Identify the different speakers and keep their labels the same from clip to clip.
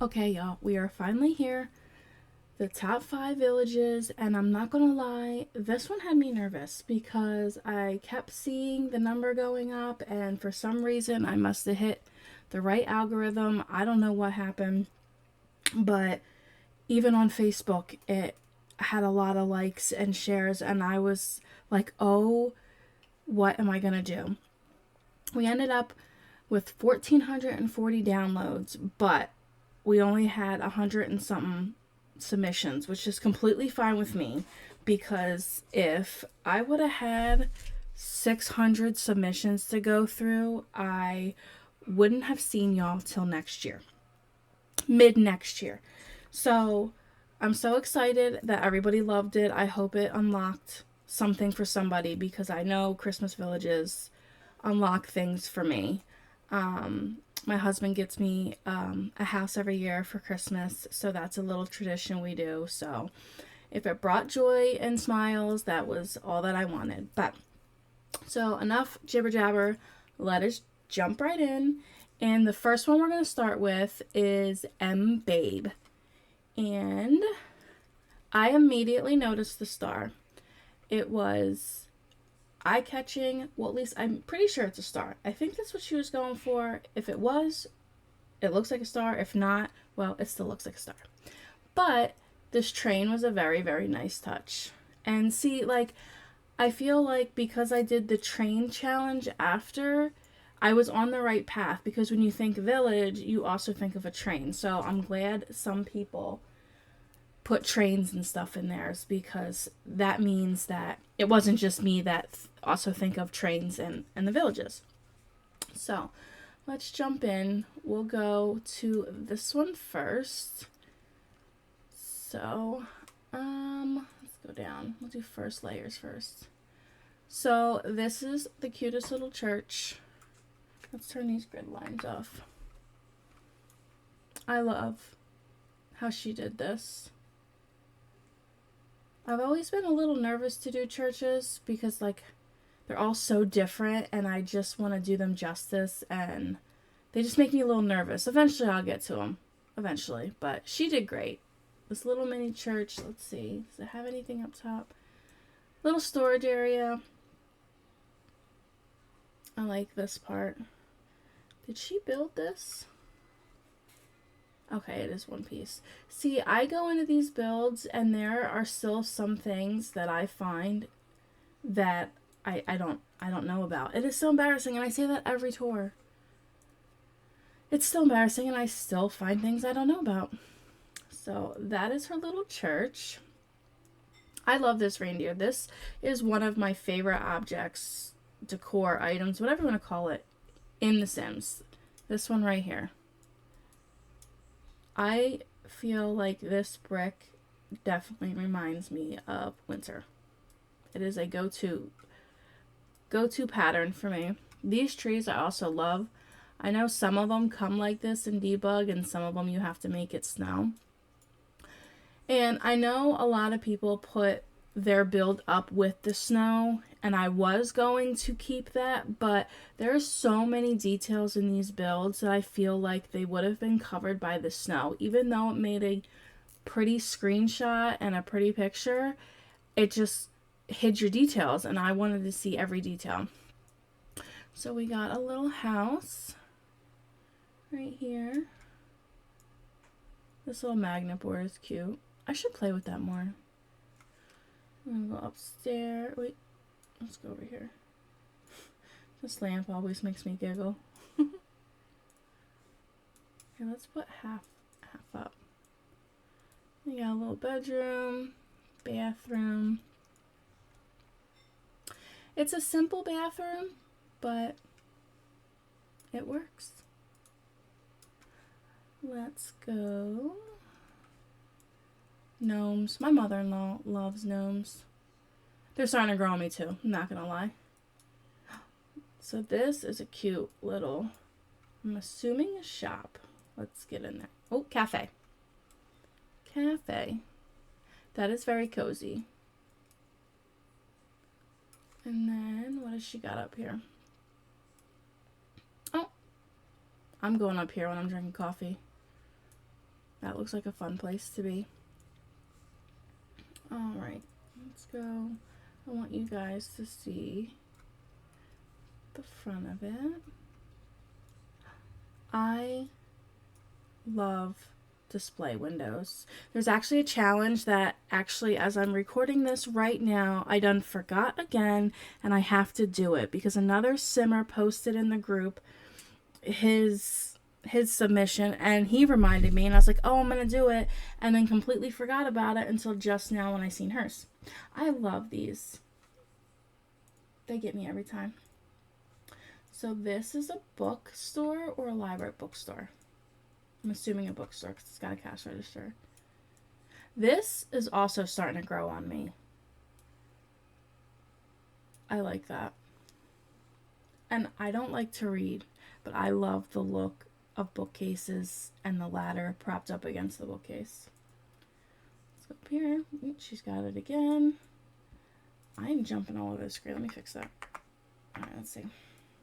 Speaker 1: Okay, y'all, we are finally here. The top 5 villages, and I'm not gonna lie, this one had me nervous because I kept seeing the number going up, and for some reason, I must have hit the right algorithm. I don't know what happened, but even on Facebook, it had a lot of likes and shares, and I was like, oh, what am I gonna do? We ended up with 1,440 downloads, but we only had 100 and something submissions, which is completely fine with me because if I would have had 600 submissions to go through, I wouldn't have seen y'all till next year, mid next year. So I'm so excited that everybody loved it. I hope it unlocked something for somebody because I know Christmas villages unlock things for me. My husband gets me a house every year for Christmas, so that's a little tradition we do. So if it brought joy and smiles, that was all that I wanted. But so enough jibber jabber, let us jump right in. And the first one we're going to start with is M Babe. And I immediately noticed the star. It was eye catching. Well, at least I'm pretty sure it's a star. I think that's what she was going for. If it was, it looks like a star. If not, well, it still looks like a star. But this train was a very, very nice touch. And see, like, I feel like because I did the train challenge after, I was on the right path because when you think village, you also think of a train. So I'm glad some people put trains and stuff in theirs because that means that it wasn't just me that also think of trains and the villages. So let's jump in. We'll go to this one first. So, let's go down. We'll do first layers first. So this is the cutest little church. Let's turn these grid lines off. I love how she did this. I've always been a little nervous to do churches because, like, they're all so different and I just want to do them justice and they just make me a little nervous. Eventually I'll get to them. Eventually. But she did great. This little mini church, let's see. Does it have anything up top? Little storage area. I like this part. Did she build this? Okay, it is one piece. See, I go into these builds and there are still some things that I find that I don't know about. It is so embarrassing and I say that every tour. It's still embarrassing and I still find things I don't know about. So that is her little church. I love this reindeer. This is one of my favorite objects, decor items, whatever you want to call it, in The Sims. This one right here. I feel like this brick definitely reminds me of winter. It is a go-to pattern for me. These trees I also love. I know some of them come like this in debug and some of them you have to make it snow. And I know a lot of people put their build up with the snow and I was going to keep that, but there's so many details in these builds that I feel like they would have been covered by the snow. Even though it made a pretty screenshot and a pretty picture, it just hid your details and I wanted to see every detail. So we got a little house right here. This little magnet board is cute. I should play with that more. I'm gonna go upstairs. Wait, let's go over here. This lamp always makes me giggle. Okay, let's put half up. We got a little bedroom, bathroom. It's a simple bathroom, but it works. Let's go. Gnomes. My mother-in-law loves gnomes. They're starting to grow on me too, I'm not gonna lie. So this is a cute little, I'm assuming a shop. Let's get in there. Oh, cafe. Cafe. That is very cozy. And then, what has she got up here? Oh, I'm going up here when I'm drinking coffee. That looks like a fun place to be. Alright, let's go. I want you guys to see the front of it. I love display windows. There's actually a challenge that actually, as I'm recording this right now, I done forgot again, and I have to do it because another simmer posted in the group his submission, and he reminded me, and I was like, oh, I'm gonna do it, and then completely forgot about it until just now when I seen hers. I love these. They get me every time. So this is a bookstore or a library? Bookstore. I'm assuming a bookstore because it's got a cash register. This is also starting to grow on me. I like that. And I don't like to read, but I love the look of bookcases and the ladder propped up against the bookcase. Let's go up here. She's got it again. I'm jumping all over the screen. Let me fix that. Alright, let's see.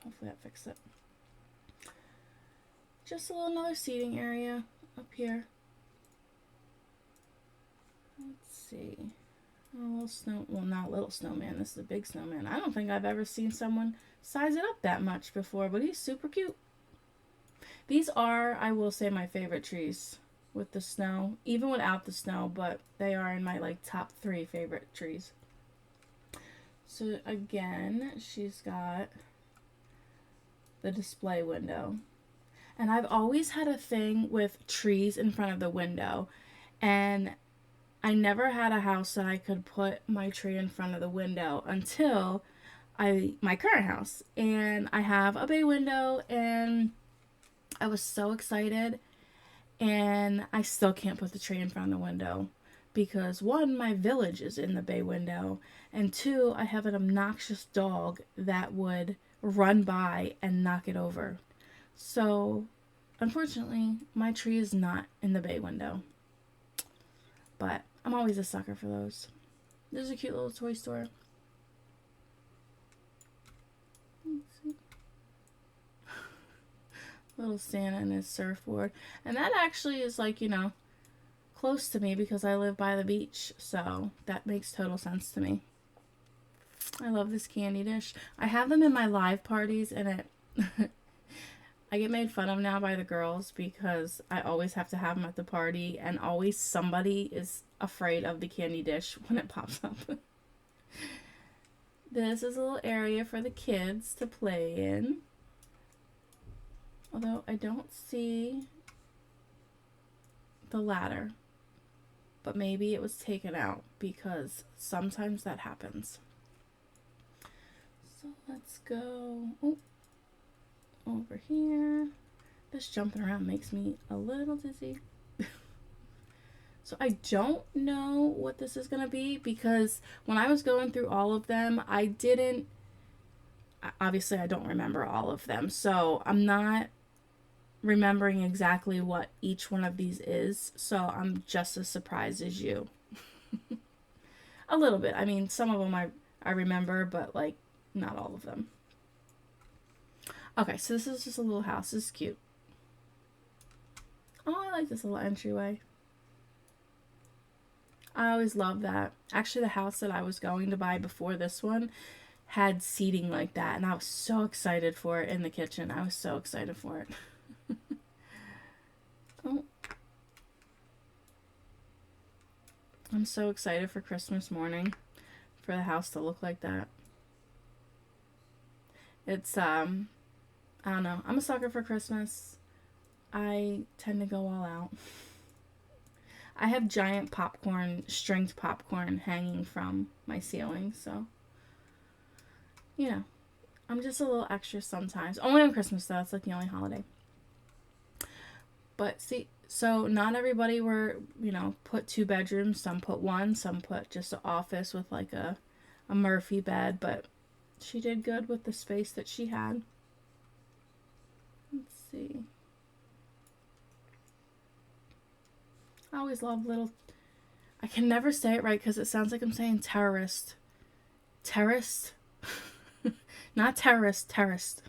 Speaker 1: Hopefully that fixed it. Just a little another seating area up here. Let's see. A little snow, well, not a little snowman. This is a big snowman. I don't think I've ever seen someone size it up that much before, but he's super cute. These are, I will say, my favorite trees with the snow, even without the snow, but they are in my like top 3 favorite trees. So again, she's got the display window. And I've always had a thing with trees in front of the window. And I never had a house that I could put my tree in front of the window until my current house. And I have a bay window, and I was so excited. And I still can't put the tree in front of the window because 1, my village is in the bay window, and 2, I have an obnoxious dog that would run by and knock it over. So, unfortunately, my tree is not in the bay window. But I'm always a sucker for those. This is a cute little toy store. Let's see. Little Santa and his surfboard. And that actually is like, you know, close to me because I live by the beach. So that makes total sense to me. I love this candy dish. I have them in my live parties, and it I get made fun of now by the girls because I always have to have them at the party, and always somebody is afraid of the candy dish when it pops up. This is a little area for the kids to play in. Although I don't see the ladder, but maybe it was taken out because sometimes that happens. So let's go over here. This jumping around makes me a little dizzy. So I don't know what this is going to be because when I was going through all of them, obviously I don't remember all of them. So I'm not remembering exactly what each one of these is. So I'm just as surprised as you. A little bit. I mean, some of them I remember, but like not all of them. Okay, so this is just a little house. This is cute. Oh, I like this little entryway. I always love that. Actually, the house that I was going to buy before this one had seating like that, and I was so excited for it in the kitchen. I was so excited for it. Oh. I'm so excited for Christmas morning for the house to look like that. It's, I don't know. I'm a sucker for Christmas. I tend to go all out. I have giant stringed popcorn hanging from my ceiling, so, you know, I'm just a little extra sometimes. Only on Christmas, though. It's like the only holiday. But see, so not everybody put 2 bedrooms. Some put 1. Some put just an office with like a Murphy bed, but she did good with the space that she had. Let's see. I always love I can never say it right because it sounds like I'm saying terrorist. Terrorist? Not terrorist, terrorist.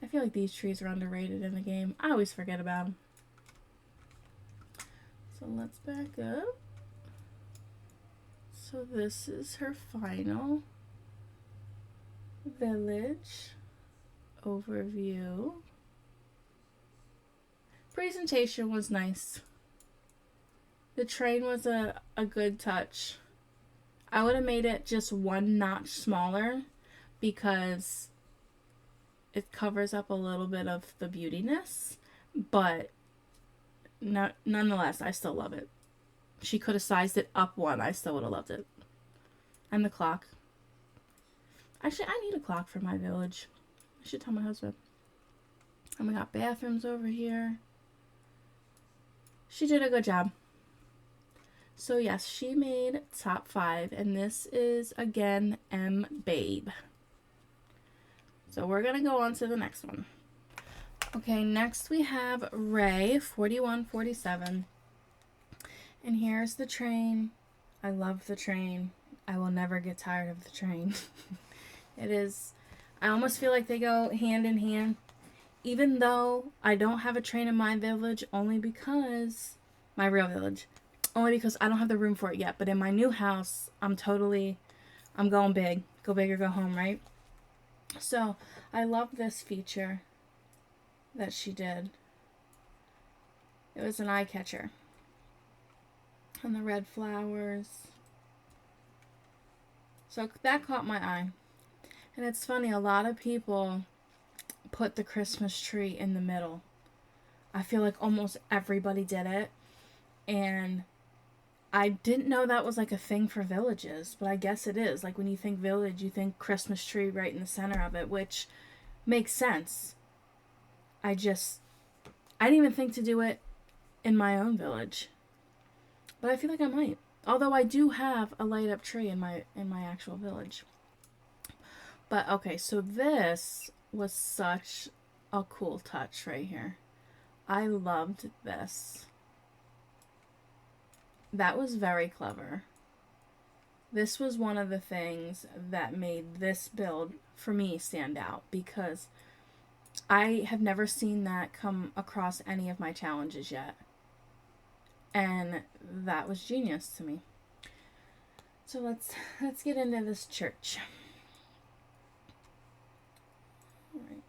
Speaker 1: I feel like these trees are underrated in the game. I always forget about them. So let's back up. So this is her final village overview. Presentation was nice. The train was a good touch. I would have made it just one notch smaller because it covers up a little bit of the beautiness, but nonetheless, I still love it. She could have sized it up one. I still would have loved it. And the clock. Actually, I need a clock for my village. I should tell my husband. And we got bathrooms over here. She did a good job. So yes, she made top 5, and this is again M Babe. So we're gonna go on to the next one. Okay, next we have Ray 4147, and here's the train. I love the train. I will never get tired of the train. It is. I almost feel like they go hand in hand, even though I don't have a train in my village, only because my real village. Only because I don't have the room for it yet. But in my new house, I'm going big. Go big or go home, right? So, I love this feature that she did. It was an eye catcher. And the red flowers. So, that caught my eye. And it's funny, a lot of people put the Christmas tree in the middle. I feel like almost everybody did it. And I didn't know that was like a thing for villages, but I guess it is. Like when you think village, you think Christmas tree right in the center of it, which makes sense. I didn't even think to do it in my own village. But I feel like I might. Although I do have a light up tree in my actual village. But okay, so this was such a cool touch right here. I loved this. That was very clever. This was one of the things that made this build for me stand out because I have never seen that come across any of my challenges yet. And that was genius to me. So let's get into this church. All right.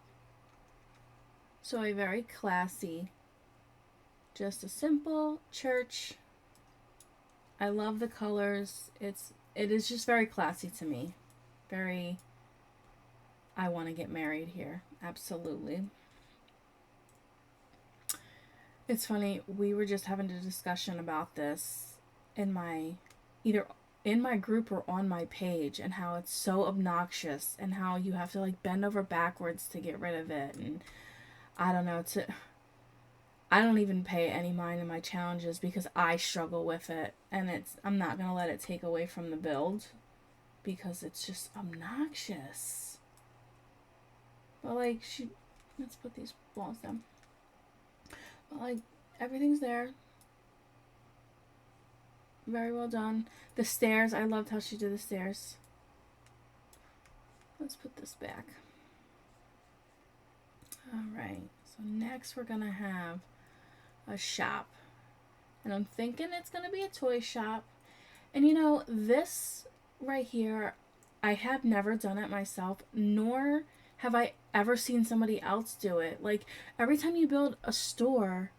Speaker 1: So a very classy, just a simple church. I love the colors. It is just very classy to me. Very, I want to get married here. Absolutely. It's funny, we were just having a discussion about this either in my group or on my page, and how it's so obnoxious and how you have to like bend over backwards to get rid of it. And I don't know, I don't even pay any mind in my challenges because I struggle with it, and I'm not going to let it take away from the build because it's just obnoxious. But like let's put these walls down. But like everything's there. Very well done. The stairs, I loved how she did the stairs. Let's put this back. Alright, so next we're going to have a shop, and I'm thinking it's gonna be a toy shop. And you know, this right here, I have never done it myself, nor have I ever seen somebody else do it. Like every time you build a store,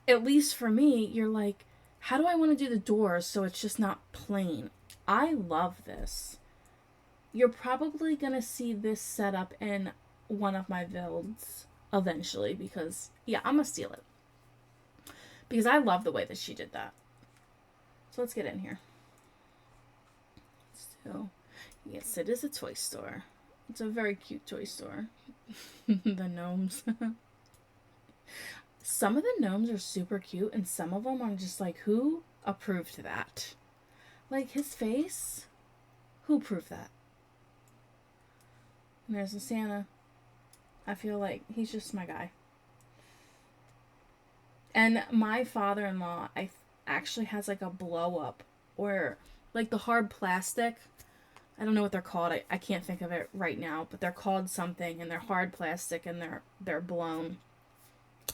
Speaker 1: at least for me, you're like, how do I want to do the doors so it's just not plain? I love this. You're probably gonna see this set up in one of my builds eventually because yeah, I'm gonna steal it. Because I love the way that she did that. So let's get in here. So, yes, it is a toy store. It's a very cute toy store. The gnomes. Some of the gnomes are super cute, and some of them are just like, who approved that? Like, his face? Who approved that? And there's the Santa. I feel like he's just my guy. And my father-in-law, actually has like a blow up where like the hard plastic I don't know what they're called. I can't think of it right now, but they're called something, and they're hard plastic, and they're blown.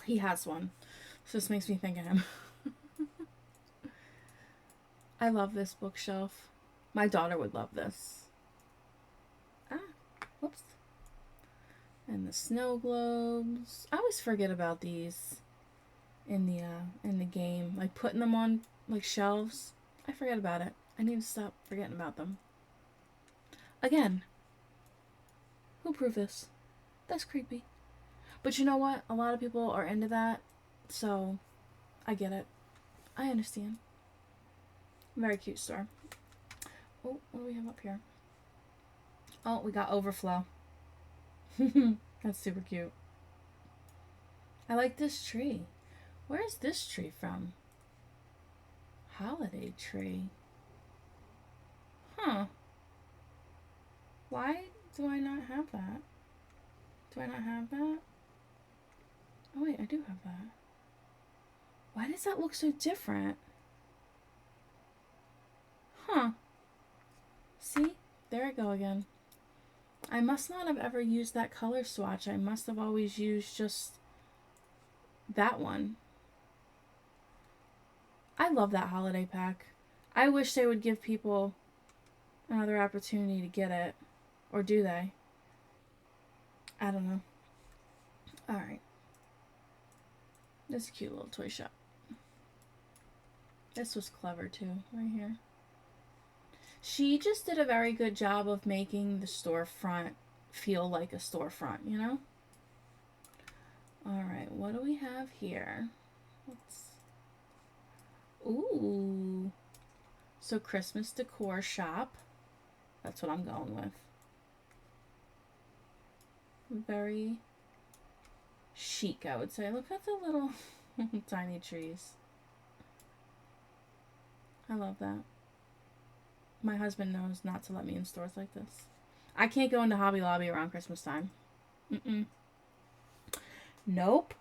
Speaker 1: He has one. So this makes me think of him. I love this bookshelf. My daughter would love this. Ah, whoops. And the snow globes. I always forget about these in the game. Like putting them on like shelves. I forget about it. I need to stop forgetting about them. Again, who proved this? That's creepy. But you know what? A lot of people are into that, so I get it. I understand. Very cute store. Oh, what do we have up here? Oh, we got overflow. That's super cute. I like this tree. Where is this tree from? Holiday tree. Huh. Why do I not have that? Do I not have that? Oh wait, I do have that. Why does that look so different? Huh. See? There I go again. I must not have ever used that color swatch. I must have always used just that one. I love that holiday pack. I wish they would give people another opportunity to get it. Or do they? I don't know. Alright. This is a cute little toy shop. This was clever too, right here. She just did a very good job of making the storefront feel like a storefront, you know? Alright, what do we have here? Ooh. So Christmas decor shop. That's what I'm going with. Very chic, I would say. Look at the little tiny trees. I love that. My husband knows not to let me in stores like this. I can't go into Hobby Lobby around Christmas time. Mm-mm. Nope.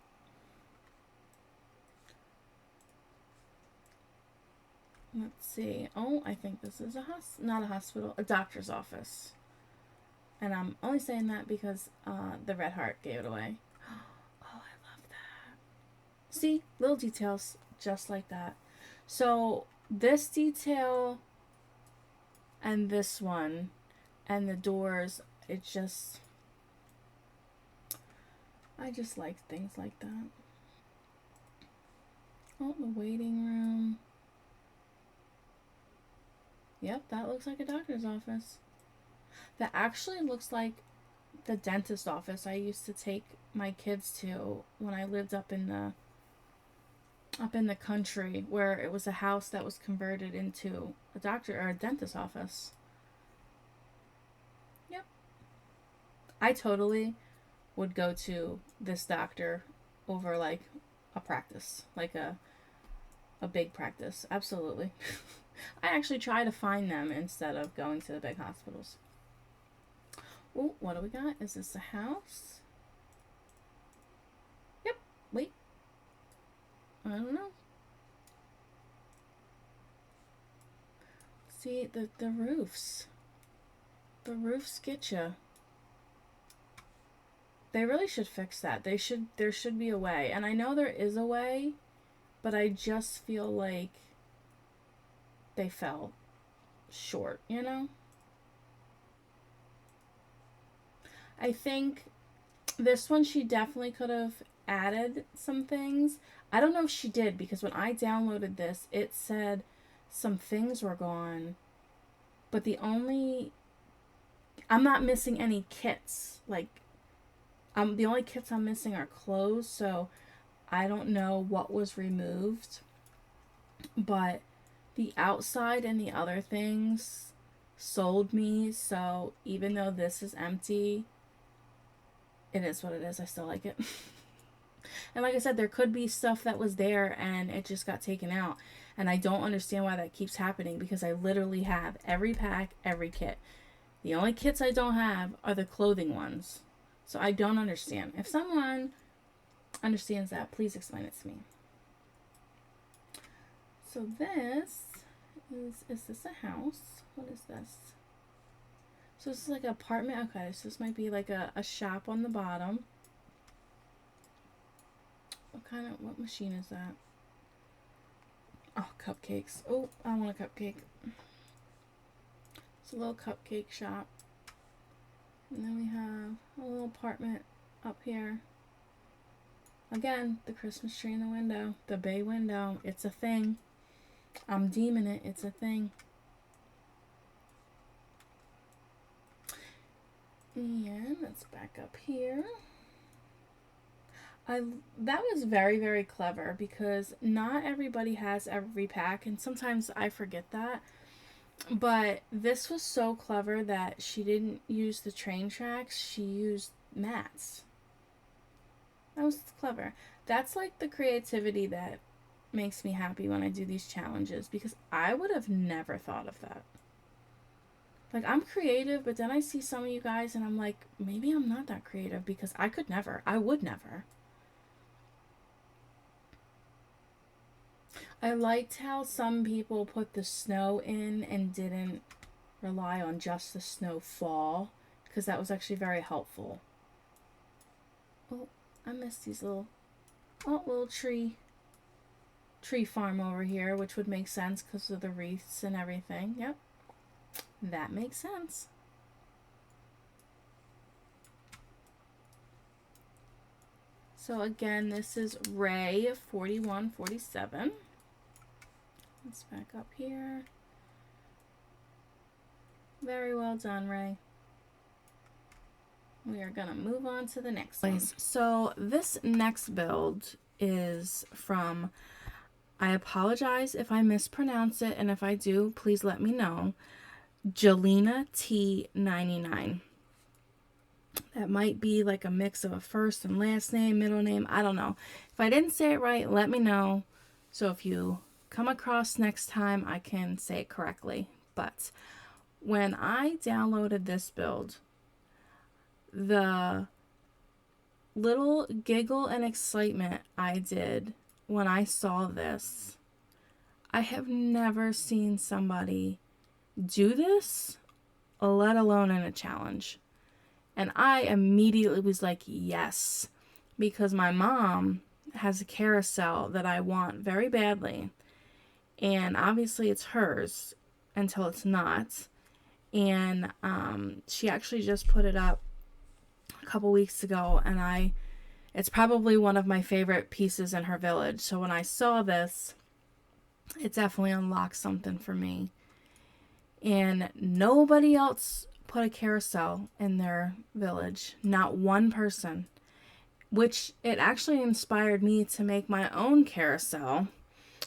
Speaker 1: Let's see. Oh, I think this is not a hospital, a doctor's office. And I'm only saying that because the Red Heart gave it away. Oh, I love that. See, little details just like that. So this detail and this one and the doors, it just, I just like things like that. Oh, the waiting room. Yep, that looks like a doctor's office. That actually looks like the dentist office I used to take my kids to when I lived up in the country, where it was a house that was converted into a doctor or a dentist office. Yep. I totally would go to this doctor over like a practice, like a big practice. Absolutely. I actually try to find them instead of going to the big hospitals. Oh, what do we got? Is this a house? Yep. Wait. I don't know. See, the roofs. The roofs get you. They really should fix that. There should be a way. And I know there is a way, but I just feel like they fell short, you know? I think this one she definitely could have added some things. I don't know if she did, because when I downloaded this, it said some things were gone. But I'm not missing any kits. Like, the only kits I'm missing are clothes, so I don't know what was removed. But the outside and the other things sold me, so even though this is empty, it is what it is. I still like it. And like I said, there could be stuff that was there and it just got taken out. And I don't understand why that keeps happening, because I literally have every pack, every kit. The only kits I don't have are the clothing ones. So I don't understand. If someone understands that, please explain it to me. So this is this a house? What is this? So this is like an apartment. Okay, so this might be like a shop on the bottom. What machine is that? Oh, cupcakes. Oh, I want a cupcake. It's a little cupcake shop. And then we have a little apartment up here. Again, the Christmas tree in the window. The bay window. It's a thing. I'm deeming it. It's a thing. And let's back up here. That was very, very clever because not everybody has every pack, and sometimes I forget that. But this was so clever that she didn't use the train tracks, she used mats. That was clever. That's like the creativity that makes me happy when I do these challenges because I would have never thought of that. Like, I'm creative, but then I see some of you guys and I'm like, maybe I'm not that creative because I could never. I would never. I liked how some people put the snow in and didn't rely on just the snowfall because that was actually very helpful. Oh, I missed these little tree farm over here, which would make sense because of the wreaths and everything. Yep, that makes sense. So again, this is Ray 4147. Let's back up here. Very well done, Ray. We are going to move on to the next one. So this next build is from, I apologize if I mispronounce it, and if I do, please let me know, Jelena T99. That might be like a mix of a first and last name, middle name, I don't know. If I didn't say it right, let me know. So if you come across next time, I can say it correctly. But when I downloaded this build, the little giggle and excitement I did when I saw this, I have never seen somebody do this, let alone in a challenge. And I immediately was like, yes, because my mom has a carousel that I want very badly. And obviously it's hers until it's not. And she actually just put it up a couple weeks ago, and it's probably one of my favorite pieces in her village. So when I saw this, it definitely unlocked something for me. And nobody else put a carousel in their village. Not one person. Which it actually inspired me to make my own carousel.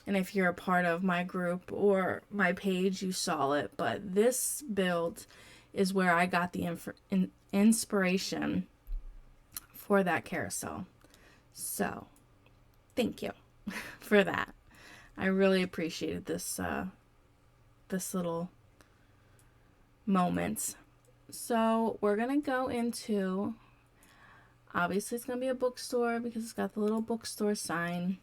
Speaker 1: And if you're a part of my group or my page, you saw it. But this build is where I got the inspiration for that carousel. So, thank you for that. I really appreciated this little moment. So, we're going to go into, obviously it's going to be a bookstore because it's got the little bookstore sign.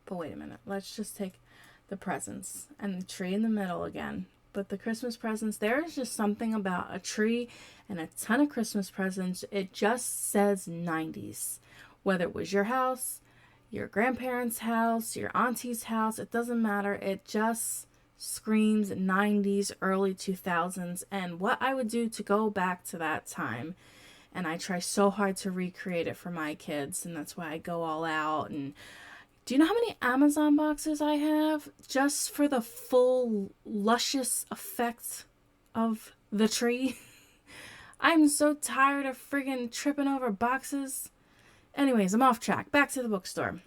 Speaker 1: But wait a minute, let's just take the presents and the tree in the middle again. But the Christmas presents, there is just something about a tree and a ton of Christmas presents. It just says 90s. Whether it was your house, your grandparents' house, your auntie's house, it doesn't matter. It just screams 90s, early 2000s. And what I would do to go back to that time, and I try so hard to recreate it for my kids, and that's why I go all out. And do you know how many Amazon boxes I have just for the full luscious effect of the tree? I'm so tired of friggin' tripping over boxes. Anyways, I'm off track. Back to the bookstore.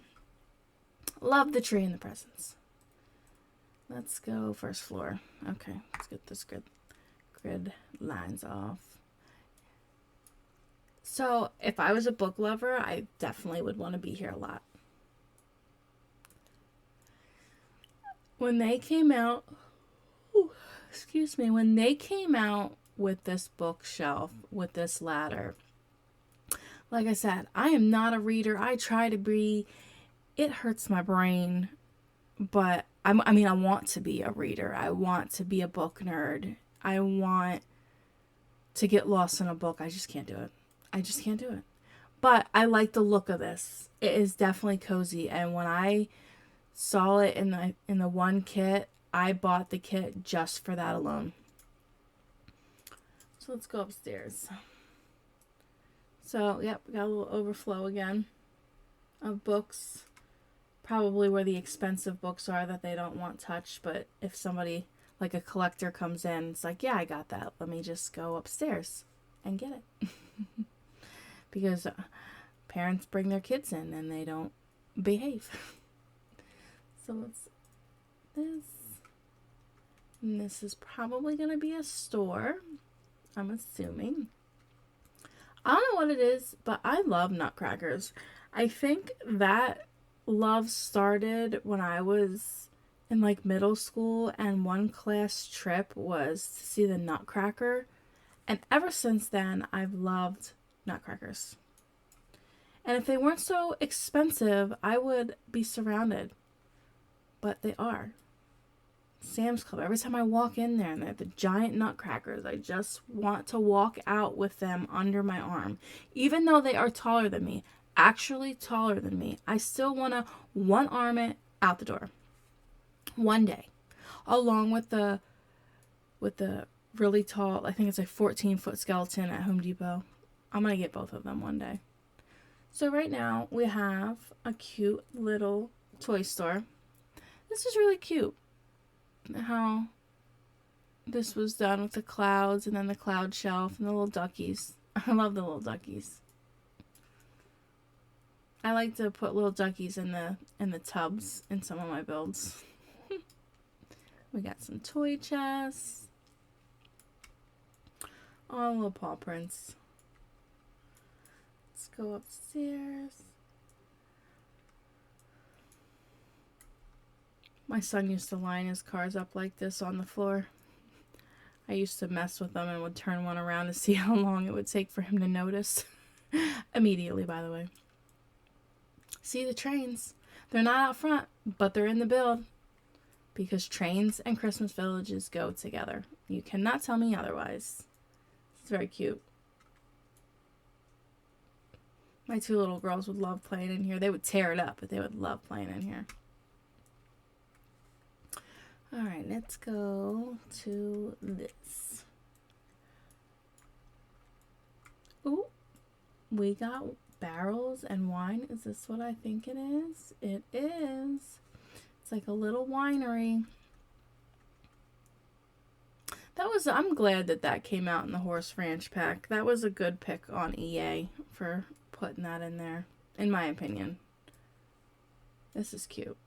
Speaker 1: Love the tree and the presents. Let's go first floor. Okay, let's get this grid lines off. So, if I was a book lover, I definitely would want to be here a lot. When they came out, when they came out with this bookshelf, with this ladder, like I said, I am not a reader. I try to be. It hurts my brain, but I want to be a reader. I want to be a book nerd. I want to get lost in a book. I just can't do it. I just can't do it. But I like the look of this. It is definitely cozy. And when I saw it in the one kit, I bought the kit just for that alone. So let's go upstairs. So, yep, got a little overflow again of books. Probably where the expensive books are that they don't want touched. But if somebody, like a collector, comes in, it's like, yeah, I got that. Let me just go upstairs and get it. Because parents bring their kids in and they don't behave. So what's this? And this is probably going to be a store, I'm assuming. I don't know what it is, but I love nutcrackers. I think that love started when I was in like middle school, and one class trip was to see the Nutcracker. And ever since then, I've loved nutcrackers. And if they weren't so expensive, I would be surrounded. But they are. Sam's Club. Every time I walk in there and they have the giant nutcrackers, I just want to walk out with them under my arm. Even though they are taller than me, actually taller than me, I still want to one arm it out the door. One day. Along with the really tall, I think it's like 14-foot skeleton at Home Depot. I'm going to get both of them one day. So right now we have a cute little toy store. This is really cute. How this was done with the clouds and then the cloud shelf and the little duckies. I love the little duckies. I like to put little duckies in the tubs in some of my builds. We got some toy chests. Oh, little paw prints. Let's go upstairs. My son used to line his cars up like this on the floor. I used to mess with them and would turn one around to see how long it would take for him to notice. Immediately, by the way. See the trains. They're not out front, but they're in the build. Because trains and Christmas villages go together. You cannot tell me otherwise. It's very cute. My two little girls would love playing in here. They would tear it up, but they would love playing in here. Alright, let's go to this. Ooh, we got barrels and wine. Is this what I think it is? It is. It's like a little winery. I'm glad that came out in the Horse Ranch pack. That was a good pick on EA for putting that in there, in my opinion. This is cute.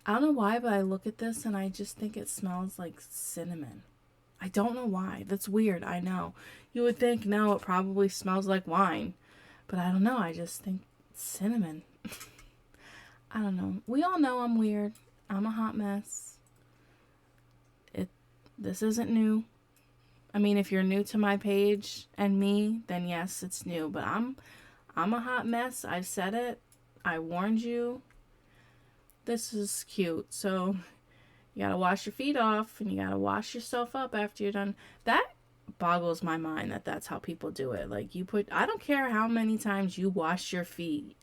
Speaker 1: I don't know why, but I look at this and I just think it smells like cinnamon. I don't know why. That's weird, I know. You would think, no, it probably smells like wine. But I don't know, I just think cinnamon. I don't know. We all know I'm weird. I'm a hot mess. This isn't new. I mean, if you're new to my page and me, then yes, it's new. But I'm a hot mess. I've said it. I warned you. This is cute. So you gotta wash your feet off and you gotta wash yourself up after you're done. That boggles my mind that that's how people do it. Like I don't care how many times you wash your feet,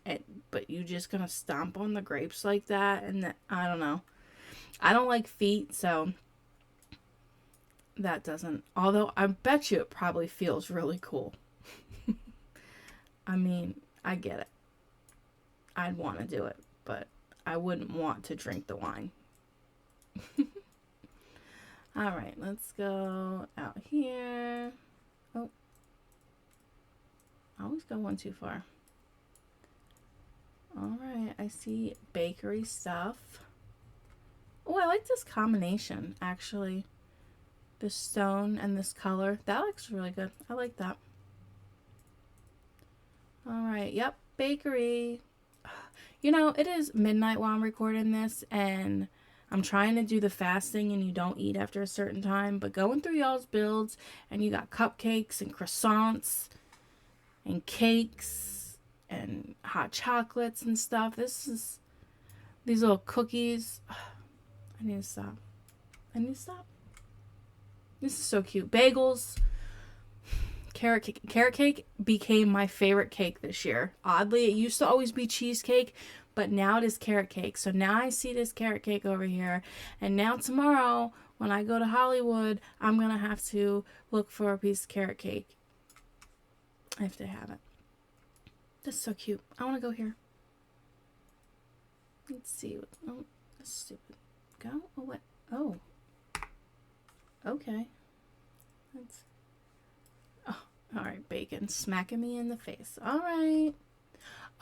Speaker 1: but you just gonna stomp on the grapes like that. And I don't know. I don't like feet, so that doesn't. Although I bet you it probably feels really cool. I mean, I get it. I'd want to do it, but I wouldn't want to drink the wine. All right, let's go out here. Oh, I always go one too far. All right, I see bakery stuff. Oh, I like this combination, actually. This stone and this color. That looks really good. I like that. All right, yep, bakery. You know, it is midnight while I'm recording this, and I'm trying to do the fasting and you don't eat after a certain time, but going through y'all's builds, and you got cupcakes and croissants and cakes and hot chocolates and stuff. These little cookies. I need to stop. This is so cute. Bagels. Carrot cake became my favorite cake this year. Oddly, it used to always be cheesecake, but now it is carrot cake. So now I see this carrot cake over here. And now tomorrow, when I go to Hollywood, I'm going to have to look for a piece of carrot cake. If they have it. This is so cute. I want to go here. Let's see. Oh, that's stupid. Go? Oh, what? Oh. Okay. That's... Oh, alright, bacon. Smacking me in the face. Alright.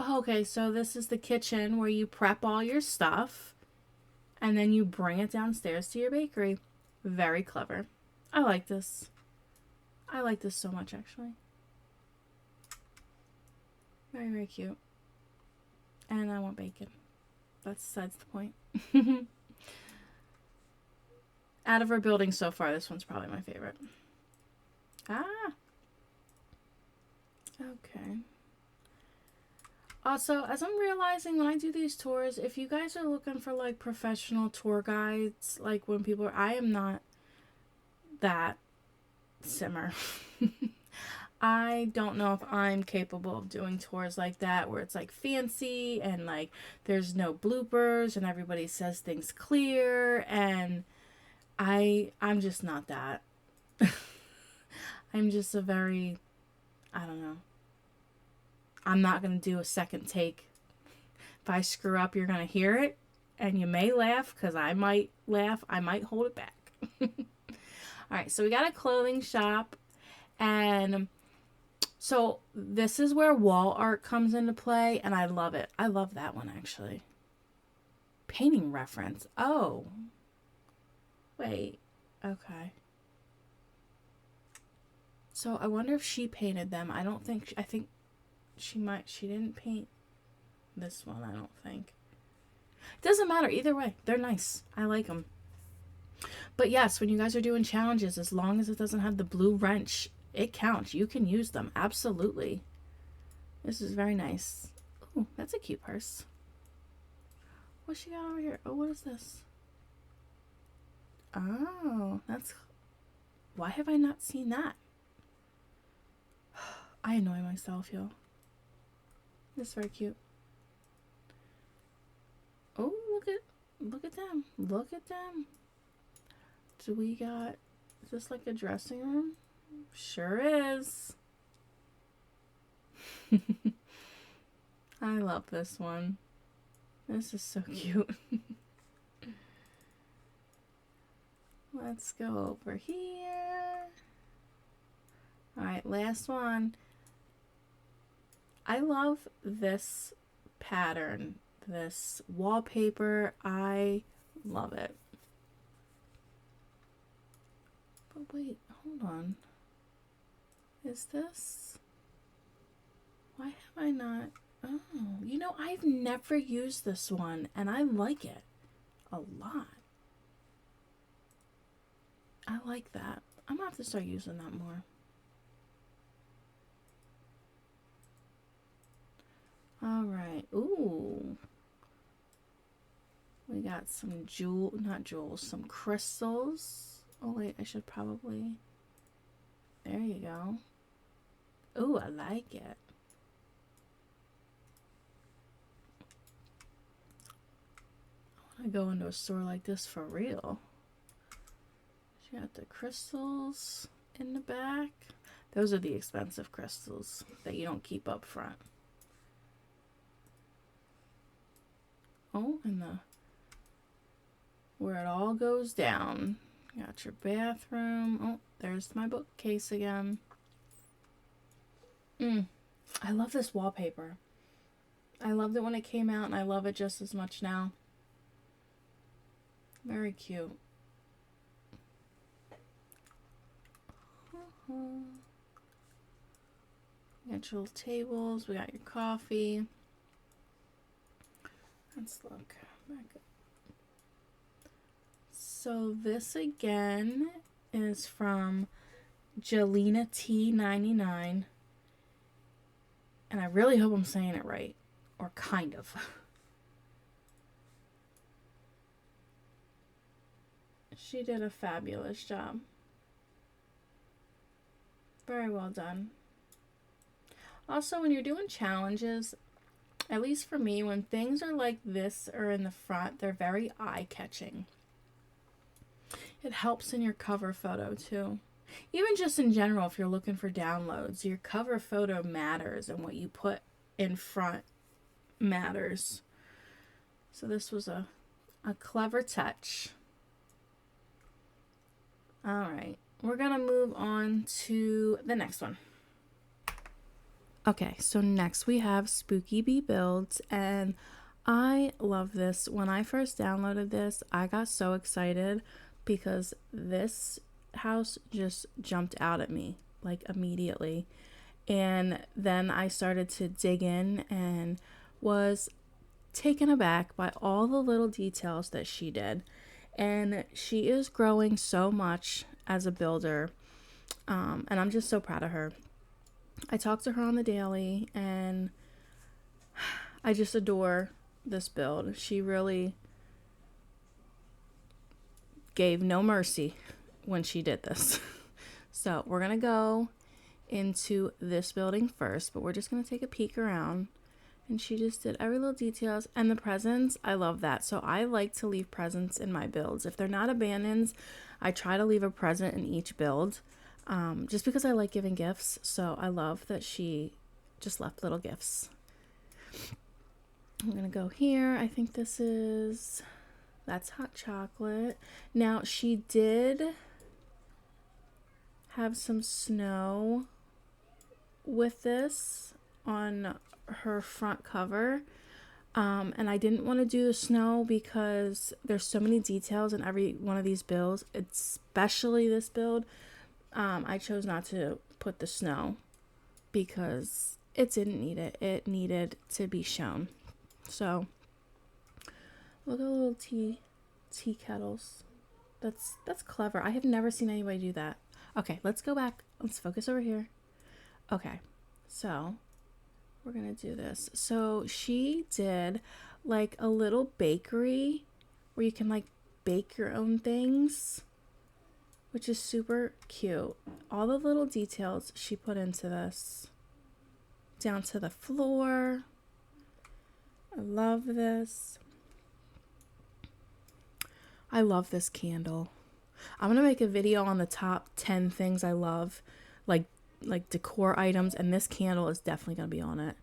Speaker 1: Okay, so this is the kitchen where you prep all your stuff. And then you bring it downstairs to your bakery. Very clever. I like this. I like this so much, actually. Very, very cute. And I want bacon. That's the point. Out of our building so far, this one's probably my favorite. Ah. Okay. Also, as I'm realizing when I do these tours, if you guys are looking for like professional tour guides, like when people are, I am not that simmer. I don't know if I'm capable of doing tours like that where it's like fancy and like there's no bloopers and everybody says things clear, and I'm just not that. I'm just a very, I don't know. I'm not going to do a second take. If I screw up, you're going to hear it and you may laugh because I might laugh. I might hold it back. All right, so we got a clothing shop, and so this is where wall art comes into play, and I love it. I love that one, actually. Painting reference. Oh. Wait. Okay. So I wonder if she painted them. I think she might. She didn't paint this one, I don't think. It doesn't matter. Either way, they're nice. I like them. But yes, when you guys are doing challenges, as long as it doesn't have the blue wrench, it counts. You can use them. Absolutely. This is very nice. Oh, that's a cute purse. What's she got over here? Oh, what is this? Oh, that's... Why have I not seen that? I annoy myself, y'all. This is very cute. Oh, look at them. Look at them. Do we got... Is this like a dressing room? Sure is. I love this one. This is so cute. Let's go over here. Alright, last one. I love this pattern, this wallpaper. I love it. But wait, hold on. Is this... Why have I not... Oh, you know, I've never used this one, and I like it a lot. I like that. I'm gonna have to start using that more. Alright, ooh. We got some some crystals. Oh wait, I should probably... There you go. Ooh, I like it. I want to go into a store like this for real. She got the crystals in the back. Those are the expensive crystals that you don't keep up front. Oh, and the... where it all goes down. Got your bathroom. Oh, there's my bookcase again. I love this wallpaper. I loved it when it came out, and I love it just as much now. Very cute. Got your little tables. We got your coffee. Let's look back up. So this again is from Jelena T99. And I really hope I'm saying it right. Or kind of. She did a fabulous job. Very well done. Also, when you're doing challenges, at least for me, when things are like this or in the front, they're very eye-catching. It helps in your cover photo too. Even just in general, if you're looking for downloads, your cover photo matters and what you put in front matters. So this was a clever touch. All right, we're gonna move on to the next one. Okay, so next we have Spooky Bee Builds, and I love this. When I first downloaded this, I got so excited because this house just jumped out at me like immediately. And then I started to dig in and was taken aback by all the little details that she did. And she is growing so much as a builder, and I'm just so proud of her. I talk to her on the daily, and I just adore this build. She really gave no mercy when she did this. So we're gonna go into this building first, but we're just gonna take a peek around. And she just did every little details. And the presents, I love that. So I like to leave presents in my builds. If they're not abandoned, I try to leave a present in each build, just because I like giving gifts. So I love that she just left little gifts. I'm gonna go here. I think that's hot chocolate. Now she did have some snow with this on her front cover, and I didn't want to do the snow because there's so many details in every one of these builds, especially this build. I chose not to put the snow because it didn't need it. It needed to be shown. So look at the little tea kettles. That's clever. I have never seen anybody do that. Okay, let's go back. Let's focus over here. Okay, so we're gonna do this. So she did like a little bakery where you can like bake your own things, which is super cute. All the little details she put into this, down to the floor. I love this. I love this candle. I'm gonna make a video on the top 10 things I love, like decor items, and this candle is definitely gonna be on it.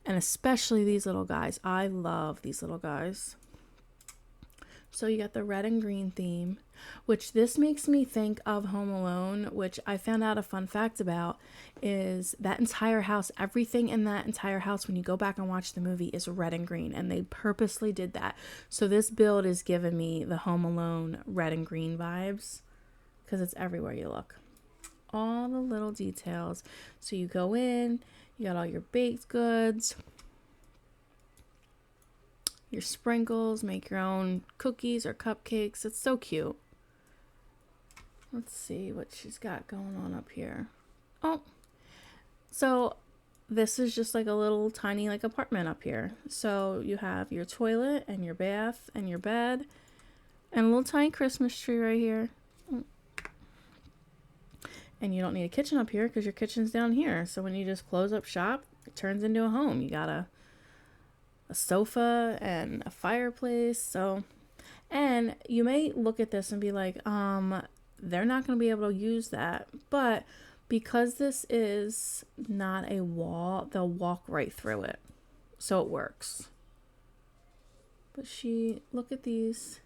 Speaker 1: And especially these little guys. I love these little guys. So you got the red and green theme, which this makes me think of Home Alone, which I found out a fun fact about is that entire house, everything in that entire house, when you go back and watch the movie, is red and green, and they purposely did that. So this build is giving me the Home Alone red and green vibes because it's everywhere you look. All the little details. So you go in, you got all your baked goods, your sprinkles, make your own cookies or cupcakes. It's so cute. Let's see what she's got going on up here. Oh, so this is just like a little tiny like apartment up here. So you have your toilet and your bath and your bed and a little tiny Christmas tree right here. And you don't need a kitchen up here because your kitchen's down here. So when you just close up shop, it turns into a home. You got a sofa and a fireplace. So, and you may look at this and be like, they're not going to be able to use that. But because this is not a wall, they'll walk right through it. So it works. But look at these.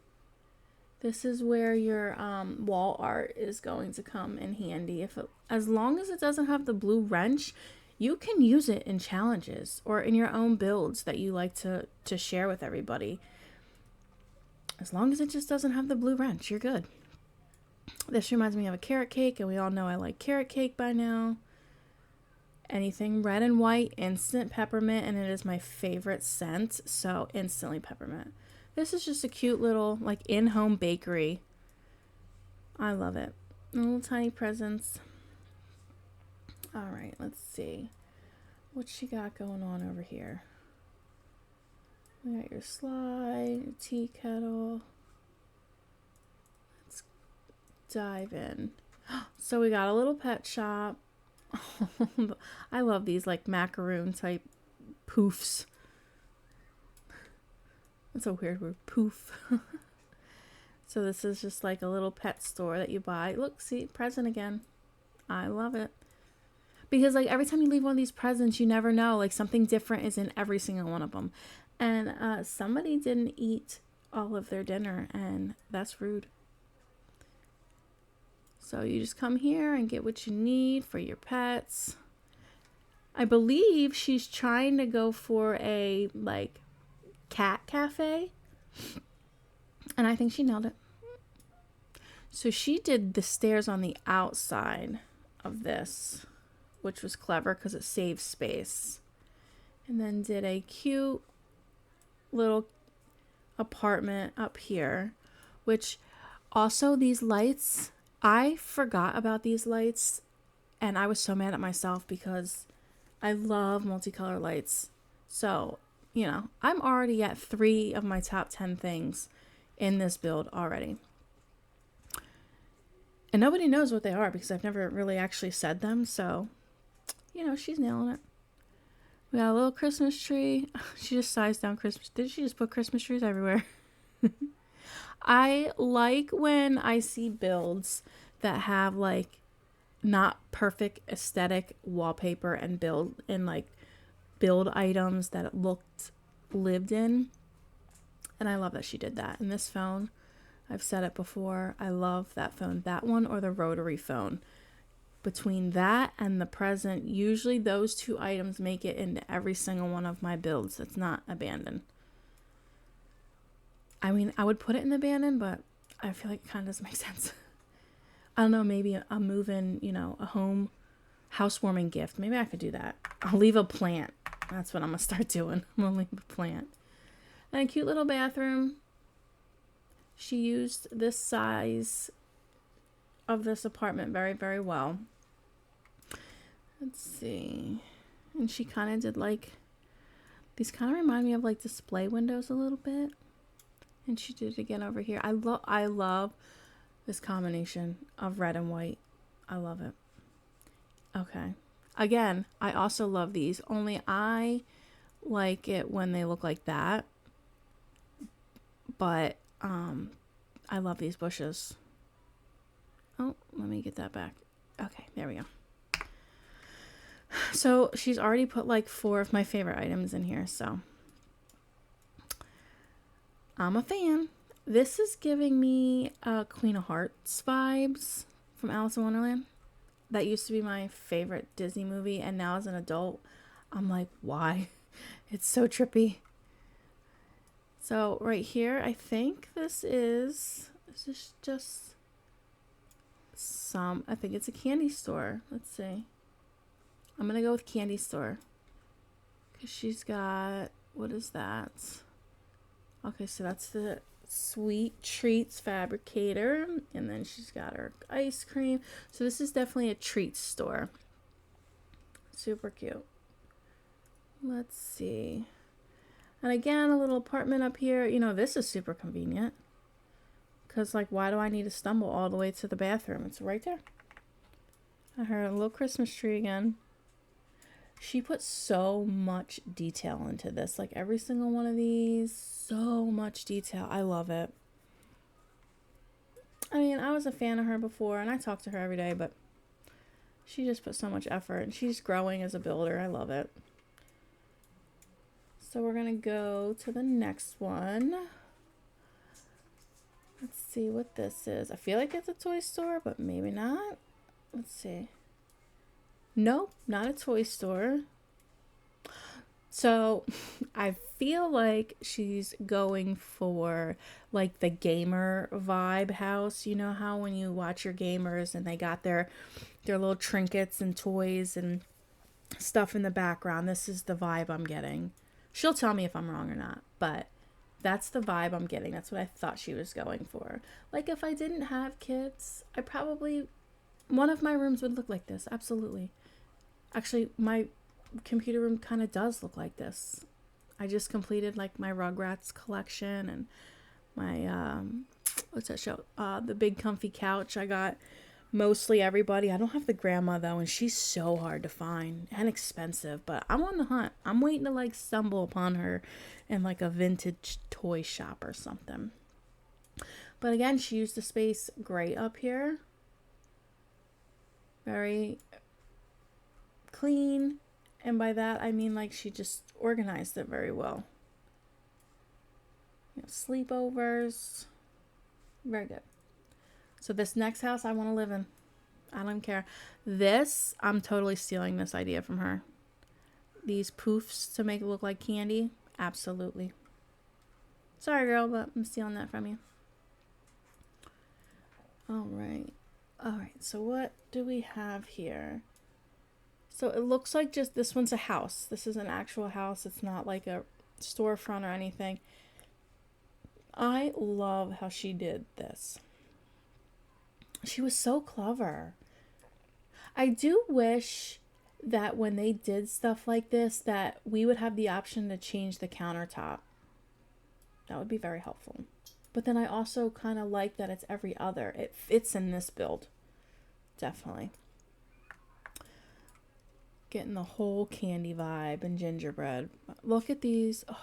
Speaker 1: This is where your wall art is going to come in handy. As long as it doesn't have the blue wrench, you can use it in challenges or in your own builds that you like to share with everybody. As long as it just doesn't have the blue wrench, you're good. This reminds me of a carrot cake, and we all know I like carrot cake by now. Anything red and white, instant peppermint, and it is my favorite scent, so instantly peppermint. This is just a cute little, like, in-home bakery. I love it. Little tiny presents. All right, let's see. What she got going on over here? We got your slide, your tea kettle. Let's dive in. So we got a little pet shop. I love these like macaroon type poofs. That's a weird word, poof. So this is just like a little pet store that you buy. Look, see, present again. I love it. Because like every time you leave one of these presents, you never know. Like something different is in every single one of them. And somebody didn't eat all of their dinner, and that's rude. So you just come here and get what you need for your pets. I believe she's trying to go for a like cat cafe, and I think she nailed it. So she did the stairs on the outside of this, which was clever because it saves space. And then did a cute little apartment up here, which also these lights, I forgot about these lights and I was so mad at myself because I love multicolor lights. So, you know, I'm already at 3 of my top 10 things in this build already. And nobody knows what they are because I've never really actually said them. So, you know, she's nailing it. We got a little Christmas tree. She just sized down Christmas. Did she just put Christmas trees everywhere? I like when I see builds that have like not perfect aesthetic wallpaper and build items that looked lived in. And I love that she did that. And this phone, I've said it before, I love that phone. That one or the rotary phone. Between that and the present, usually those 2 items make it into every single one of my builds that's not abandoned. I mean, I would put it in abandoned, but I feel like it kind of doesn't make sense. I don't know, maybe a move-in, you know, a home housewarming gift. Maybe I could do that. I'll leave a plant. That's what I'm going to start doing. I'm going to leave a plant. And a cute little bathroom. She used this size of this apartment very, very well. Let's see. And she kind of did like, these kind of remind me of like display windows a little bit. And she did it again over here. I love this combination of red and white. I love it. Okay. Again, I also love these. Only I like it when they look like that. But I love these bushes. Oh, let me get that back. Okay, there we go. So she's already put like 4 of my favorite items in here, so I'm a fan. This is giving me Queen of Hearts vibes from Alice in Wonderland. That used to be my favorite Disney movie, and now as an adult, I'm like, why? It's so trippy. So right here, I think this is just I think it's a candy store. Let's see. I'm going to go with candy store. Because she's got, what is that? Okay, so that's the Sweet Treats Fabricator. And then she's got her ice cream. So this is definitely a treats store. Super cute. Let's see. And again, a little apartment up here. You know, this is super convenient. Because, like, why do I need to stumble all the way to the bathroom? It's right there. I heard a little Christmas tree again. She put so much detail into this. Like, every single one of these, so much detail. I love it. I mean, I was a fan of her before, and I talk to her every day, but she just put so much effort, and she's growing as a builder. I love it. So we're going to go to the next one. Let's see what this is. I feel like it's a toy store, but maybe not. Let's see. Nope, not a toy store. So I feel like she's going for like the gamer vibe house. You know how when you watch your gamers and they got their little trinkets and toys and stuff in the background. This is the vibe I'm getting. She'll tell me if I'm wrong or not, but that's the vibe I'm getting. That's what I thought she was going for. Like, if I didn't have kids, one of my rooms would look like this. Absolutely. Actually, my computer room kind of does look like this. I just completed, like, my Rugrats collection and my, what's that show? The Big Comfy Couch I got mostly everybody. I don't have the grandma though, and she's so hard to find and expensive, but I'm on the hunt. I'm waiting to like stumble upon her in like a vintage toy shop or something. But again, she used the space great up here. Very clean. And by that, I mean like she just organized it very well. You know, sleepovers. Very good. So this next house I want to live in. I don't care. This, I'm totally stealing this idea from her. These poofs to make it look like candy. Absolutely. Sorry, girl, but I'm stealing that from you. All right. All right. So what do we have here? So it looks like just this one's a house. This is an actual house. It's not like a storefront or anything. I love how she did this. She was so clever. I do wish that when they did stuff like this that we would have the option to change the countertop. That would be very helpful. But then I also kind of like that it's every other. It fits in this build. Definitely. Getting the whole candy vibe and gingerbread. Look at these. Oh.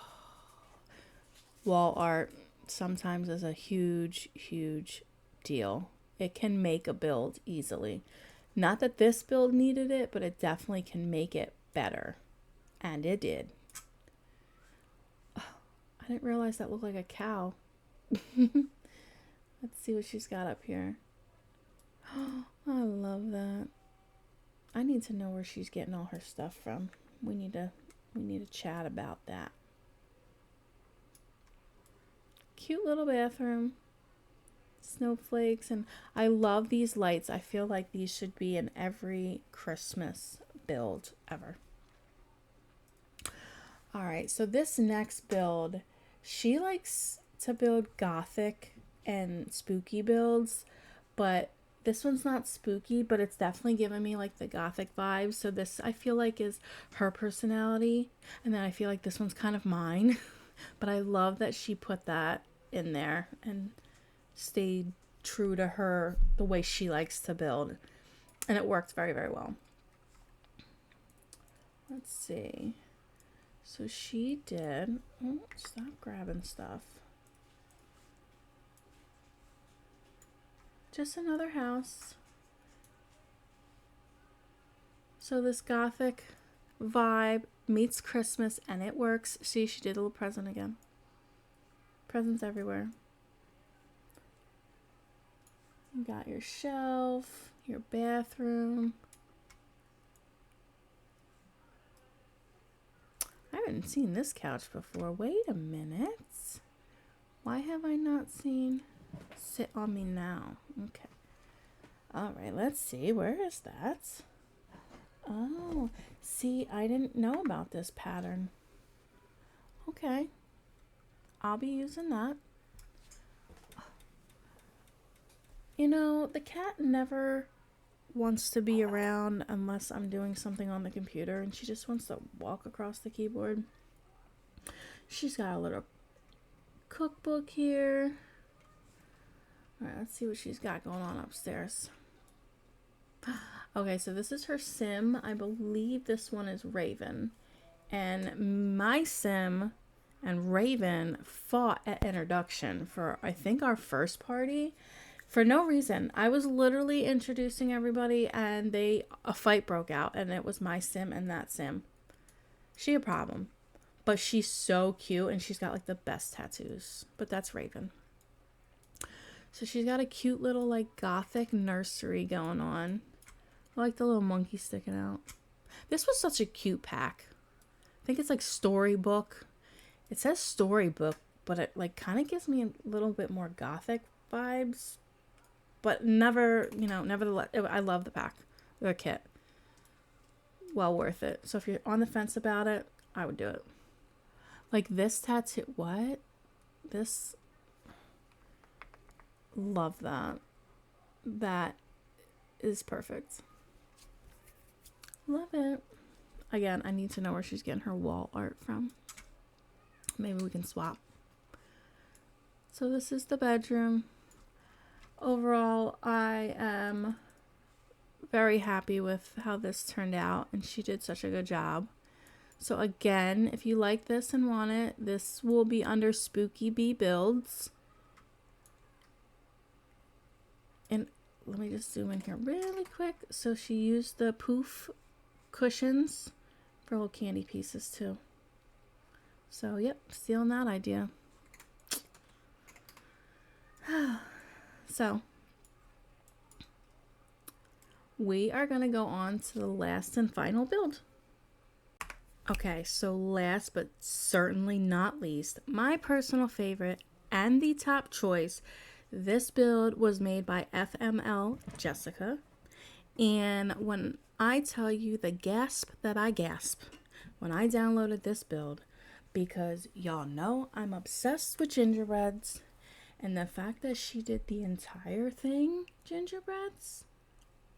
Speaker 1: Wall art sometimes is a huge, huge deal. It can make a build easily. Not that this build needed it, but it definitely can make it better. And it did. Oh, I didn't realize that looked like a cow. Let's see what she's got up here. Oh, I love that. I need to know where she's getting all her stuff from. We need to chat about that. Cute little bathroom. Snowflakes, and I love these lights. I feel like these should be in every Christmas build ever. All right, so this next build, she likes to build gothic and spooky builds, but this one's not spooky, but it's definitely giving me like the gothic vibes. So this I feel like is her personality, and then I feel like this one's kind of mine. But I love that she put that in there and stayed true to her, the way she likes to build, and it worked very, very well. Let's see. So she did, oh, stop grabbing stuff. Just another house. So this gothic vibe meets Christmas, and it works. See, she did a little present again. Presents everywhere. You got your shelf, your bathroom. I haven't seen this couch before. Wait a minute. Why have I not seen Sit On Me Now? Okay. All right, let's see. Where is that? Oh, see, I didn't know about this pattern. Okay. I'll be using that. You know, the cat never wants to be around unless I'm doing something on the computer, and she just wants to walk across the keyboard. She's got a little cookbook here. All right, let's see what she's got going on upstairs. Okay, so this is her sim. I believe this one is Raven. And my sim and Raven fought at introduction for, I think, our first party. For no reason. I was literally introducing everybody and a fight broke out, and it was my sim and that sim. She a problem. But she's so cute, and she's got like the best tattoos. But that's Raven. So she's got a cute little like gothic nursery going on. I like the little monkey sticking out. This was such a cute pack. I think it's like storybook. It says storybook, but it like kind of gives me a little bit more gothic vibes. But nevertheless, I love the pack, the kit. Well worth it. So if you're on the fence about it, I would do it. Like this tattoo, what? This, love that. That is perfect. Love it. Again, I need to know where she's getting her wall art from. Maybe we can swap. So this is the bedroom. Overall, I am very happy with how this turned out, and she did such a good job. So again, if you like this and want it, this will be under Spooky Bee Builds. And let me just zoom in here really quick. So she used the poof cushions for little candy pieces too. So yep, stealing that idea. So we are going to go on to the last and final build. Okay, so last but certainly not least, my personal favorite and the top choice. This build was made by FML Jessica. And when I tell you the gasp that I gasp when I downloaded this build, because y'all know I'm obsessed with gingerbreads, and the fact that she did the entire thing gingerbreads,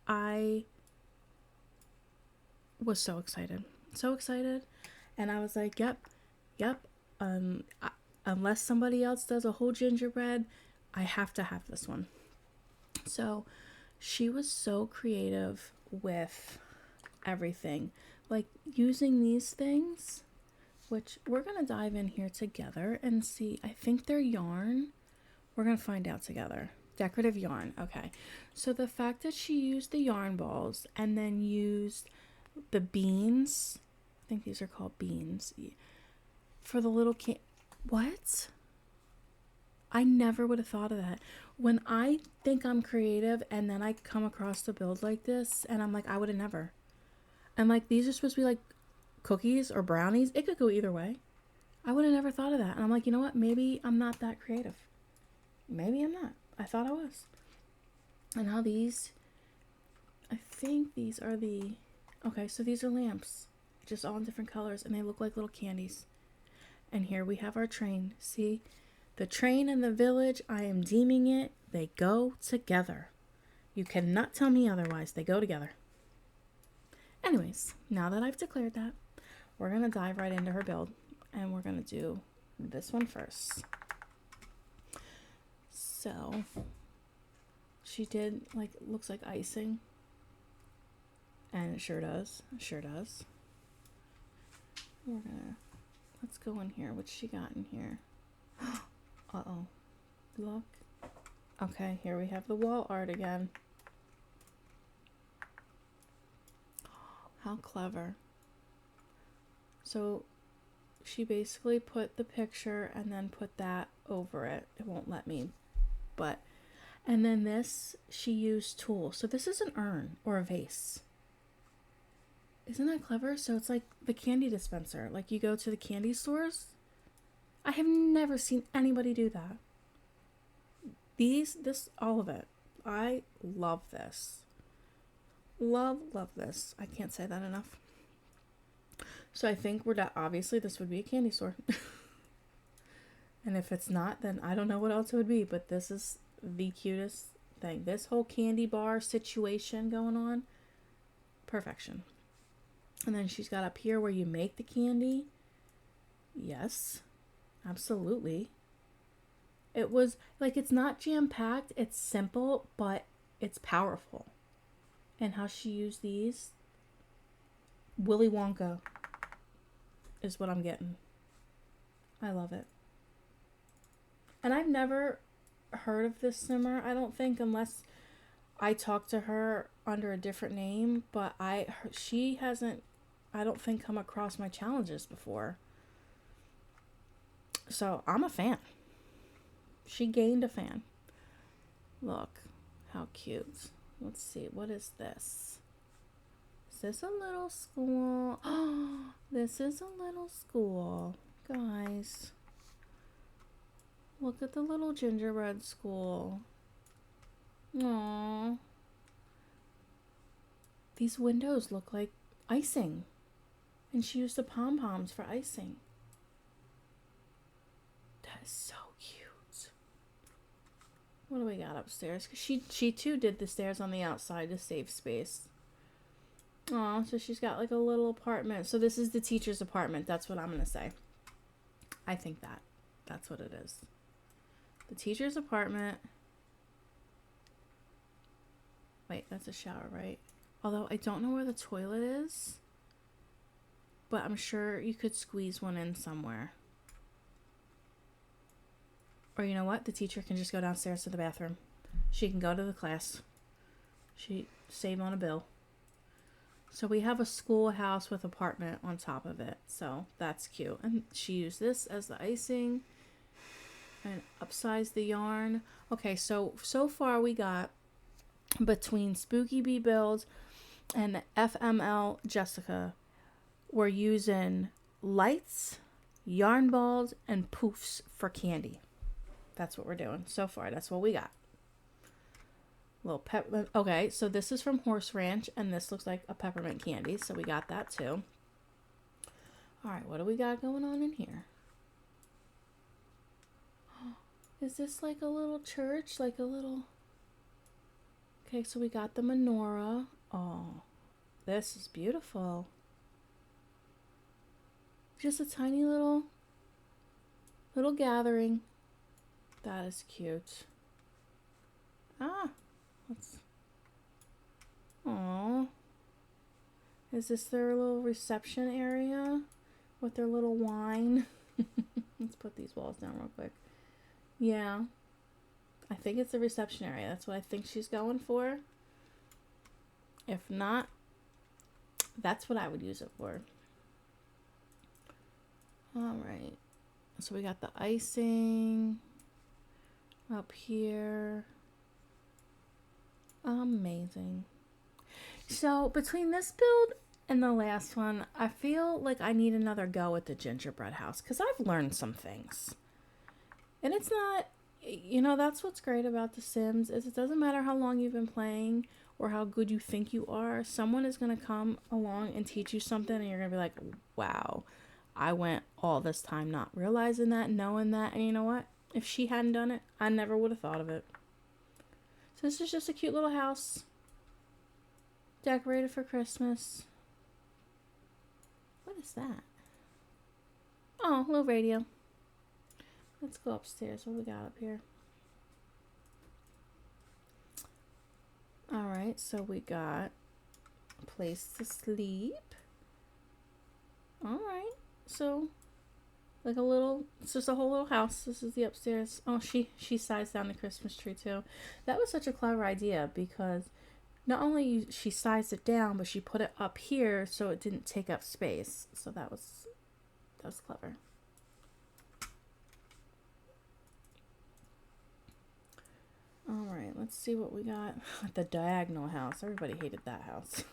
Speaker 1: I was so excited. So excited. And I was like, yep. Unless somebody else does a whole gingerbread, I have to have this one. So she was so creative with everything. Like using these things, which we're going to dive in here together and see. I think they're yarn. We're going to find out together. Decorative yarn. Okay. So the fact that she used the yarn balls and then used the beans, I think these are called beans, for the little what? I never would have thought of that. When I think I'm creative and then I come across a build like this and I'm like, I would have never. I'm like, these are supposed to be like cookies or brownies. It could go either way. I would have never thought of that. And I'm like, you know what? Maybe I'm not that creative. Maybe I'm not. I thought I was. And now these, I think these are the, okay, so these are lamps. Just all in different colors. And they look like little candies. And here we have our train. See? The train and the village, I am deeming it, they go together. You cannot tell me otherwise. They go together. Anyways, now that I've declared that, we're going to dive right into her build. And we're going to do this one first. So, she did, like, looks like icing. And it sure does. It sure does. We're going to, let's go in here. What's she got in here? Uh-oh. Look. Okay, here we have the wall art again. How clever. So she basically put the picture and then put that over it. It won't let me. But, and then this, she used tulle. So this is an urn or a vase. Isn't that clever? So it's like the candy dispenser. Like you go to the candy stores. I have never seen anybody do that. All of it. I love this. Love this. I can't say that enough. So I think obviously this would be a candy store. And if it's not, then I don't know what else it would be. But this is the cutest thing. This whole candy bar situation going on. Perfection. And then she's got up here where you make the candy. Yes. Absolutely. It was like, it's not jam-packed, it's simple, but it's powerful. And how she used these, Willy Wonka is what I'm getting. I love it. And I've never heard of this simmer, I don't think, unless I talked to her under a different name, but she hasn't, I don't think, come across my challenges before. So, I'm a fan. She gained a fan. Look, how cute. Let's see, what is this? Is this a little school? Oh, this is a little school. Guys, look at the little gingerbread school. Aww. These windows look like icing. And she used the pom-poms for icing. That is so cute. What do we got upstairs? Because she too did the stairs on the outside to save space. Aw, so she's got like a little apartment. So this is the teacher's apartment. That's what I'm going to say. I think that's what it is. The teacher's apartment. Wait, that's a shower, right? Although I don't know where the toilet is. But I'm sure you could squeeze one in somewhere. Or you know what? The teacher can just go downstairs to the bathroom. She can go to the class. She save on a bill. So we have a schoolhouse with apartment on top of it. So that's cute. And she used this as the icing. And upsized the yarn. Okay, so far we got between Spooky Bee Builds and FML Jessica, we're using lights, yarn balls, and poofs for candy. That's what we're doing so far. That's what we got. Little peppermint. Okay, so this is from Horse Ranch, and this looks like a peppermint candy, so we got that too. All right, what do we got going on in here? Is this like a little church? Like a little... Okay, so we got the menorah. Oh, this is beautiful. Just a tiny little gathering. That is cute. Ah, let's... Aww. Is this their little reception area with their little wine? Let's put these walls down real quick. Yeah. I think it's the reception area. That's what I think she's going for. If not, that's what I would use it for. Alright. So we got the icing up here. Amazing. So between this build and the last one, I feel like I need another go at the gingerbread house because I've learned some things. And it's not, you know, that's what's great about The Sims is it doesn't matter how long you've been playing or how good you think you are. Someone is going to come along and teach you something and you're going to be like, wow, I went all this time not realizing that, knowing that. And you know what? If she hadn't done it, I never would have thought of it. So this is just a cute little house decorated for Christmas. What is that? Oh, a little radio. Let's go upstairs. What we got up here? Alright, so we got a place to sleep. Alright, so like a little, it's just a whole little house. This is the upstairs. Oh, she sized down the Christmas tree too. That was such a clever idea because not only she sized it down, but she put it up here so it didn't take up space. So that was clever. Alright, let's see what we got at the diagonal house. Everybody hated that house.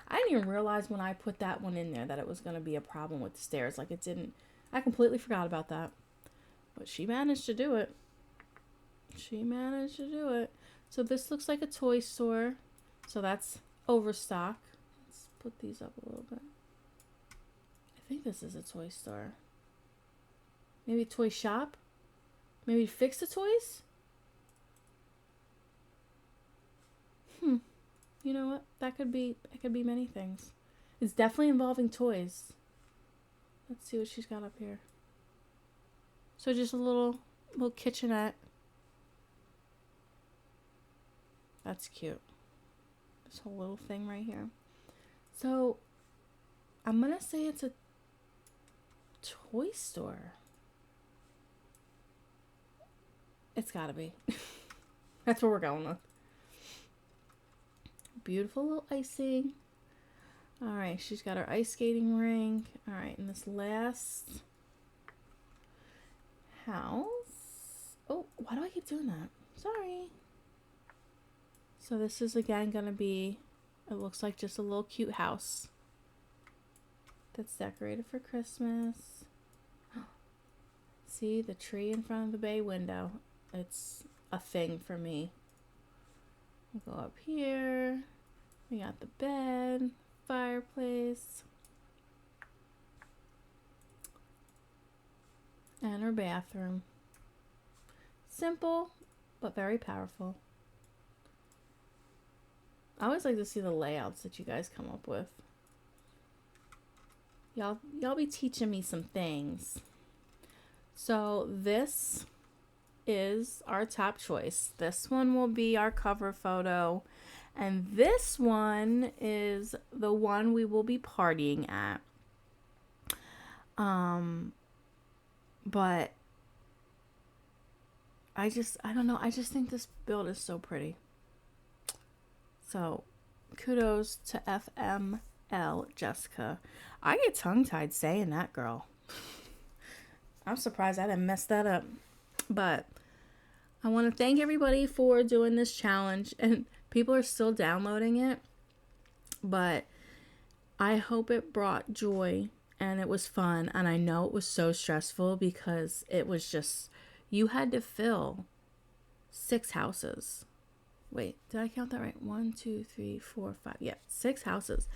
Speaker 1: I didn't even realize when I put that one in there that it was going to be a problem with the stairs. Like it didn't, I completely forgot about that. But she managed to do it. She managed to do it. So this looks like a toy store. So that's overstock. Let's put these up a little bit. I think this is a toy store. Maybe a toy shop? Maybe fix the toys? You know what? It could be many things. It's definitely involving toys. Let's see what she's got up here. So just a little kitchenette. That's cute. This whole little thing right here. So I'm gonna say it's a toy store. It's gotta be. That's what we're going with. Beautiful little icing. Alright, she's got her ice skating rink. Alright, and this last house. Oh, why do I keep doing that? Sorry. So this is again gonna be, it looks like just a little cute house that's decorated for Christmas. See the tree in front of the bay window. It's a thing for me. We'll go up here. We got the bed, fireplace, and our bathroom. Simple, but very powerful. I always like to see the layouts that you guys come up with. Y'all be teaching me some things. So this is our top choice. This one will be our cover photo. And this one is the one we will be partying at. But I don't know. I just think this build is so pretty. So kudos to FML Jessica. I get tongue tied saying that, girl. I'm surprised I didn't mess that up. But I want to thank everybody for doing this challenge. And people are still downloading it. But I hope it brought joy and it was fun. And I know it was so stressful because it was just, you had to fill 6 houses. Wait, did I count that right? 1, 2, 3, 4, 5. Yeah, 6 houses.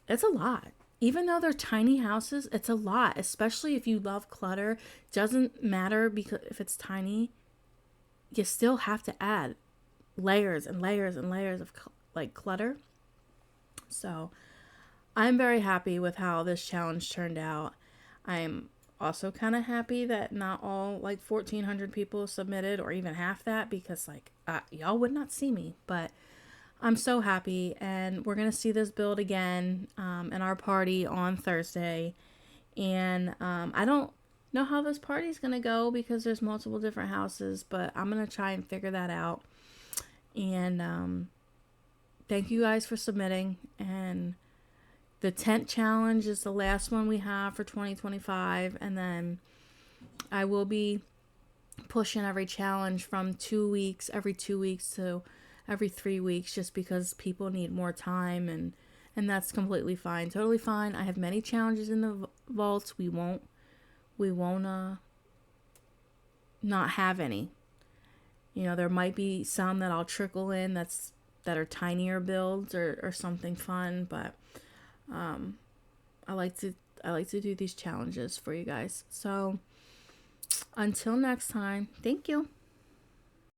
Speaker 1: It's a lot. Even though they're tiny houses, it's a lot, especially if you love clutter. Doesn't matter because if it's tiny, you still have to add layers and layers and layers of like clutter. So I'm very happy with how this challenge turned out. I'm also kind of happy that not all like 1,400 people submitted or even half that because like y'all would not see me. But I'm so happy, and we're going to see this build again in our party on Thursday. And I don't know how this party is going to go because there's multiple different houses, but I'm going to try and figure that out. And thank you guys for submitting. And the tent challenge is the last one we have for 2025. And then I will be pushing every challenge from 2 weeks, every 2 weeks to every 3 weeks, just because people need more time, and that's completely fine, totally fine. I have many challenges in the vaults. We won't not have any. You know, there might be some that I'll trickle in that are tinier builds or something fun, but I like to do these challenges for you guys. So until next time, thank you.